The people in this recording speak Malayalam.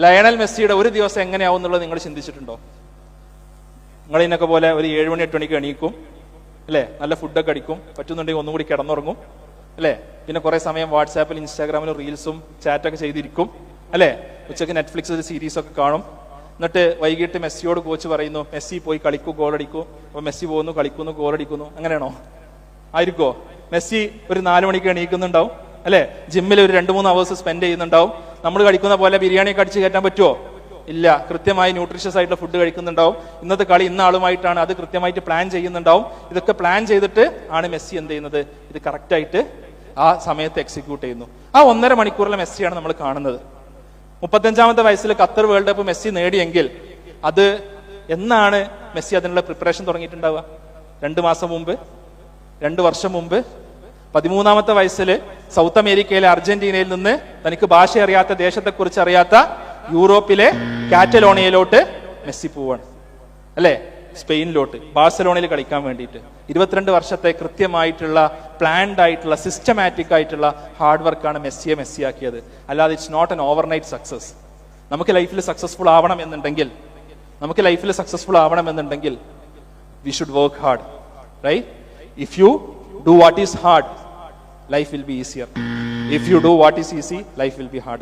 ലയണൽ മെസ്സിയുടെ ഒരു ദിവസം എങ്ങനെയാവും എന്നുള്ളത് നിങ്ങൾ ചിന്തിച്ചിട്ടുണ്ടോ? നിങ്ങൾ ഇതിനൊക്കെ പോലെ ഒരു 7 മണി 8 മണിക്ക് എണീക്കും അല്ലേ, നല്ല ഫുഡൊക്കെ അടിക്കും, പറ്റുന്നുണ്ടെങ്കിൽ ഒന്നും കൂടി കിടന്നുറങ്ങും അല്ലേ, പിന്നെ കുറെ സമയം വാട്സാപ്പിൽ ഇൻസ്റ്റാഗ്രാമിൽ റീൽസും ചാറ്റൊക്കെ ചെയ്തിരിക്കും അല്ലേ, ഉച്ചക്ക് നെറ്റ്ഫ്ലിക്സ് ഒരു സീരീസ് ഒക്കെ കാണും. എന്നിട്ട് വൈകിട്ട് മെസ്സിയോട് കോച്ച് പറയുന്നു മെസ്സി പോയി കളിക്കൂ ഗോളടിക്കൂ, അപ്പൊ മെസ്സി പോകുന്നു കളിക്കുന്നു ഗോളടിക്കുന്നു. അങ്ങനെയാണോ? ആയിരിക്കോ? മെസ്സി ഒരു 4 മണിക്ക് എണീക്കുന്നുണ്ടാവും അല്ലെ, ജിമ്മിൽ ഒരു 2-3 അവേഴ്സ് സ്പെൻഡ് ചെയ്യുന്നുണ്ടാവും. നമ്മൾ കഴിക്കുന്ന പോലെ ബിരിയാണിയൊക്കെ അടിച്ച് കയറ്റാൻ പറ്റുമോ? ഇല്ല. കൃത്യമായി ന്യൂട്രീഷ്യസ് ആയിട്ടുള്ള ഫുഡ് കഴിക്കുന്നുണ്ടാവും. ഇന്നത്തെ കളി ഇന്ന ആളുമായിട്ടാണ്, അത് കൃത്യമായിട്ട് പ്ലാൻ ചെയ്യുന്നുണ്ടാവും. ഇതൊക്കെ പ്ലാൻ ചെയ്തിട്ട് ആണ് മെസ്സി എന്ത് ചെയ്യുന്നത്, ഇത് കറക്റ്റ് ആയിട്ട് ആ സമയത്ത് എക്സിക്യൂട്ട് ചെയ്യുന്നു. ആ 1.5 മണിക്കൂറിലെ മെസ്സിയാണ് നമ്മൾ കാണുന്നത്. 35-ാമത്തെ വയസ്സിൽ ഖത്തർ വേൾഡ് കപ്പ് മെസ്സി നേടിയെങ്കിൽ അത് എന്നാണ് മെസ്സി അതിനുള്ള പ്രിപ്പറേഷൻ തുടങ്ങിയിട്ടുണ്ടാവുക? 2 മാസം മുമ്പ്, 2 വർഷം മുമ്പ്. 13-ാമത്തെ വയസ്സിൽ സൗത്ത് അമേരിക്കയിലെ അർജന്റീനയിൽ നിന്ന് തനിക്ക് ഭാഷ അറിയാത്ത, ദേശത്തെക്കുറിച്ച് അറിയാത്ത യൂറോപ്പിലെ കാറ്റലോണിയയിലോട്ട് മെസ്സി പോവാണ് അല്ലെ, സ്പെയിനിലോട്ട്, ബാഴ്സലോണയിൽ കളിക്കാൻ വേണ്ടിയിട്ട്. 22 വർഷത്തെ കൃത്യമായിട്ടുള്ള പ്ലാൻഡ് ആയിട്ടുള്ള സിസ്റ്റമാറ്റിക് ആയിട്ടുള്ള ഹാർഡ് വർക്കാണ് മെസ്സിയെ മെസ്സിയാക്കിയത്. അല്ലാതെ it's not an overnight success. നമുക്ക് ലൈഫിൽ സക്സസ്ഫുൾ ആവണം എന്നുണ്ടെങ്കിൽ we should work hard, right? If you do what is hard, life will be easier. If you do what is easy, life will be hard.